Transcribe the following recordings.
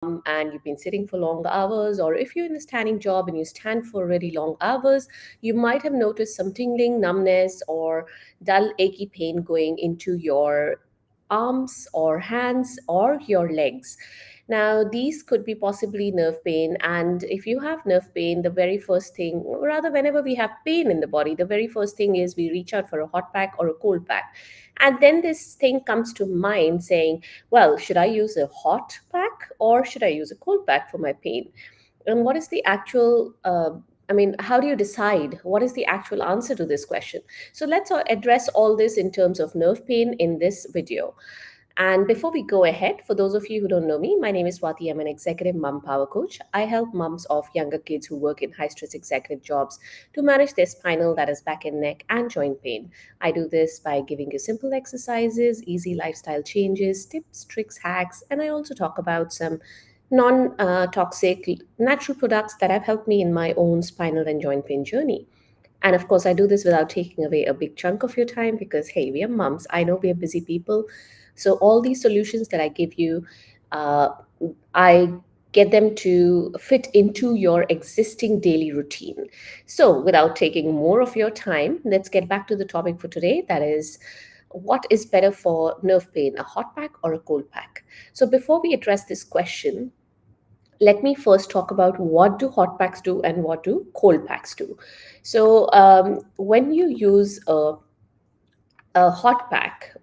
and you've been sitting for long hours, or if you're in a standing job and you stand for really long hours, you might have noticed some tingling, numbness, or dull, achy pain going into your arms or hands or your legs. Now, these could be possibly nerve pain. And if you have nerve pain, the very first thing, rather, whenever we have pain in the body, the very first thing is we reach out for a hot pack or a cold pack. And then this thing comes to mind saying, well, should I use a hot pack or should I use a cold pack for my pain? And what is the actual how do you decide what is the actual answer to this question? So let's address all this in terms of nerve pain in this video. And before we go ahead, for those of you who don't know me, my name is Swati. I'm an executive mom power coach. I help moms of younger kids who work in high stress executive jobs to manage their spinal, that is, back and neck, and joint pain. I do this by giving you simple exercises, easy lifestyle changes, tips, tricks, hacks, and I also talk about some non toxic natural products that have helped me in my own spinal and joint pain journey. And of course, I do this without taking away a big chunk of your time because, hey, we are moms. I know we are busy people. So, all these solutions that I give you, uh, I get them to fit into your existing daily routine. So, without taking more of your time, let's get back to the topic for today. That is, what is better for nerve pain, a hot pack or a cold pack? So, before we address this question, let me first talk about what do hot packs do and what do cold packs do. So when you use a hot pack,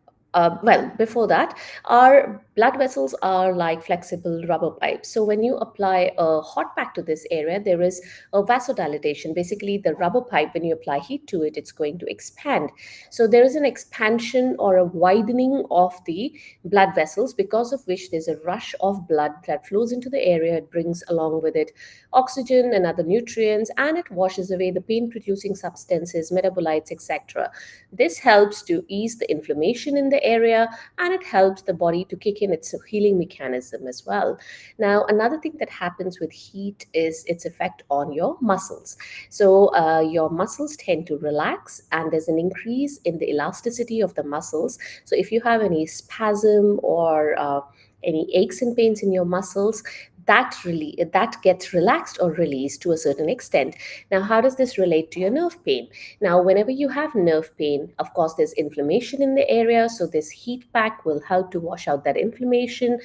before that, our blood vessels are like flexible rubber pipes. So when you apply a hot pack to this area, there is a vasodilation. Basically, the rubber pipe, when you apply heat to it, it's going to expand. So there is an expansion or a widening of the blood vessels, because of which there's a rush of blood that flows into the area. It brings along with it oxygen and other nutrients, and it washes away the pain producing substances, metabolites, etc. This helps to ease the inflammation in the area, and it helps the body to kick in its healing mechanism as well. Now, another thing that happens with heat is its effect on your muscles. So, your muscles tend to relax, and there's an increase in the elasticity of the muscles. So, if you have any spasm or any aches and pains in your muscles, that gets relaxed or released to a certain extent. Now, how does this relate to your nerve pain? Now, whenever you have nerve pain, of course, there's inflammation in the area. So, this heat pack will help to wash out that inflammation.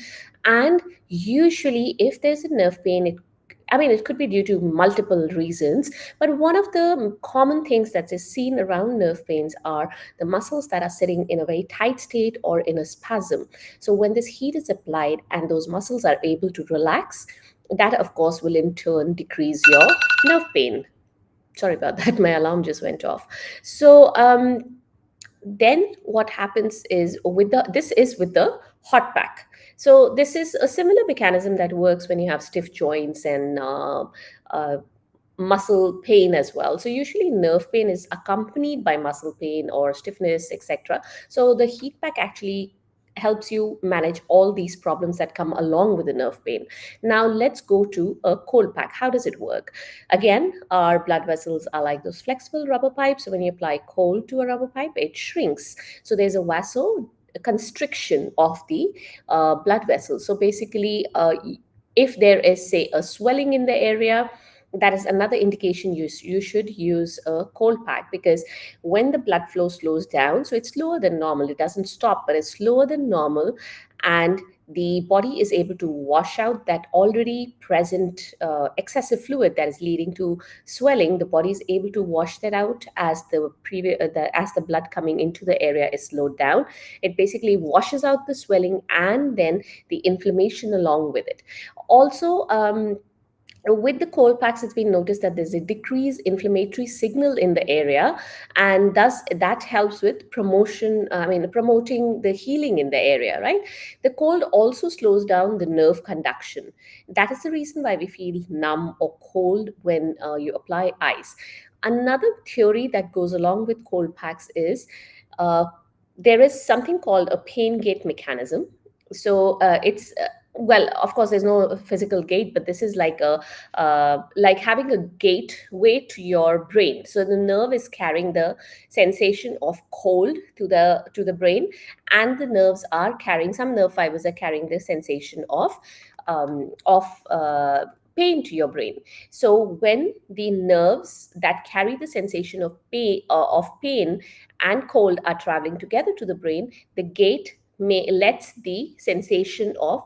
And usually, if there's a nerve pain, it could be due to multiple reasons, but one of the common things that is seen around nerve pains are the muscles that are sitting in a very tight state or in a spasm. So, when this heat is applied and those muscles are able to relax, that of course will in turn decrease your nerve pain. Sorry about that, my alarm just went off. So then what happens is with the hot pack. So this is a similar mechanism that works when you have stiff joints and uh, muscle pain as well. So usually nerve pain is accompanied by muscle pain or stiffness, etc. So the heat pack actually helps you manage all these problems that come along with the nerve pain. Now let's go to a cold pack. How does it work? Again, our blood vessels are like those flexible rubber pipes. So when you apply cold to a rubber pipe, it shrinks. So there's a constriction of the blood vessels. So basically, if there is, say, a swelling in the area, that is another indication you should use a cold pack, because when the blood flow slows down, so it's slower than normal, it doesn't stop, but it's slower than normal, and the body is able to wash out that already present excessive fluid that is leading to swelling. The body is able to wash that out as as the blood coming into the area is slowed down. It basically washes out the swelling and then the inflammation along with it. Also, with the cold packs, it's been noticed that there's a decreased inflammatory signal in the area, and thus that helps with promoting the healing in the area, right? The cold also slows down the nerve conduction. That is the reason why we feel numb or cold when you apply ice. Another theory that goes along with cold packs is uh, there is something called a pain gate mechanism. So it's well, of course there's no physical gate, but this is like having a gateway to your brain. So the nerve is carrying the sensation of cold to the brain, and the nerves are carrying, some nerve fibers are carrying the sensation of of pain to your brain. So when the nerves that carry the sensation of pain and cold are traveling together to the brain, the gate may lets the sensation of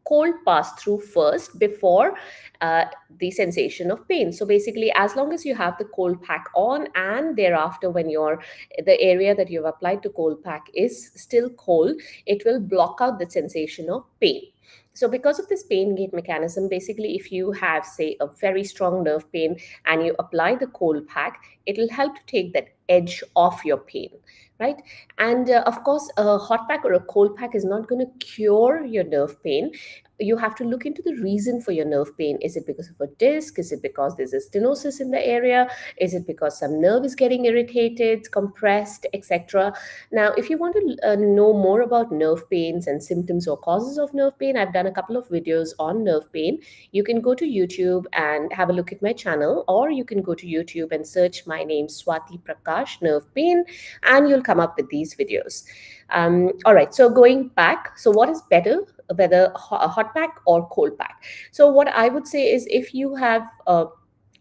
cold pass through first before uh, the sensation of pain. So basically, as long as you have the cold pack on, and thereafter when the area that you've applied to cold pack is still cold, it will block out the sensation of pain. So because of this pain gate mechanism, basically if you have, say, a very strong nerve pain and you apply the cold pack, it will help to take that edge off your pain, right? And of course, a hot pack or a cold pack is not going to cure your nerve pain. You have to look into the reason for your nerve pain. Is it because of a disc? Is it because there's a stenosis in the area? Is it because some nerve is getting irritated, compressed, etc.? Now, if you want to know more about nerve pains and symptoms or causes of nerve pain, I've done a couple of videos on nerve pain. You can go to YouTube and have a look at my channel, or you can go to YouTube and search my name, Swati Prakash, nerve pain, and you'll come up with these videos. All right, so going back, so what is better, whether a hot pack or cold pack? So what I would say is, if you have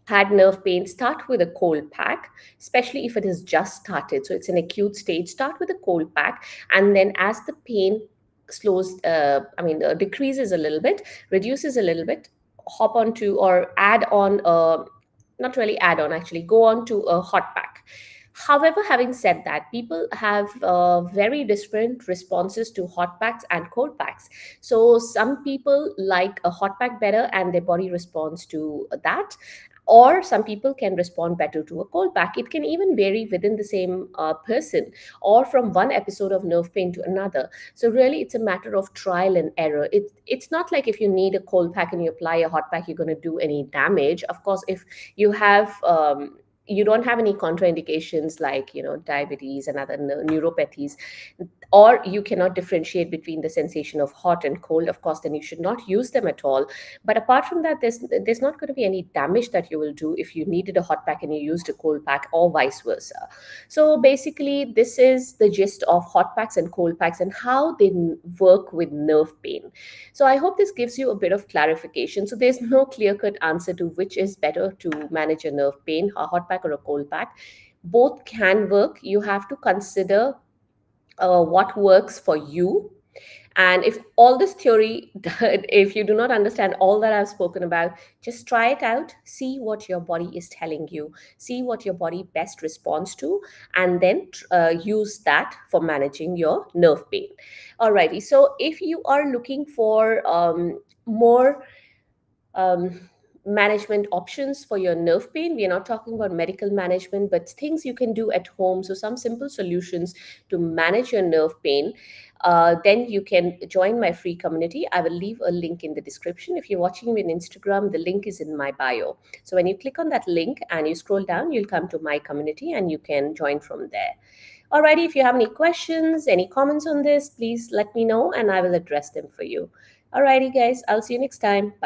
had nerve pain, start with a cold pack, especially if it has just started. So it's an acute stage, start with a cold pack. And then as the pain decreases a little bit, reduces a little bit, hop on to or add on, not really add on, actually, go on to a hot pack. However, having said that, people have very different responses to hot packs and cold packs. So some people like a hot pack better and their body responds to that, or some people can respond better to a cold pack. It can even vary within the same person, or from one episode of nerve pain to another. So really, it's a matter of trial and error. It's not like if you need a cold pack and you apply a hot pack, you're going to do any damage. Of course, if you have you don't have any contraindications like, diabetes and other neuropathies, or you cannot differentiate between the sensation of hot and cold, of course, then you should not use them at all. But apart from that, there's not going to be any damage that you will do if you needed a hot pack and you used a cold pack, or vice versa. So basically, this is the gist of hot packs and cold packs and how they work with nerve pain. So I hope this gives you a bit of clarification. So there's no clear cut answer to which is better to manage a nerve pain, a hot pack or a cold pack. Both can work. You have to consider what works for you. And if all this theory, if you do not understand all that I've spoken about, just try it out, see what your body is telling you, see what your body best responds to, and then use that for managing your nerve pain. Alrighty, so if you are looking for more management options for your nerve pain. We are not talking about medical management, but things you can do at home. So, some simple solutions to manage your nerve pain. Then you can join my free community. I will leave a link in the description. If you're watching me on Instagram, the link is in my bio. So, when you click on that link and you scroll down, you'll come to my community and you can join from there. Alrighty, if you have any questions, any comments on this, please let me know and I will address them for you. Alrighty, guys, I'll see you next time. Bye.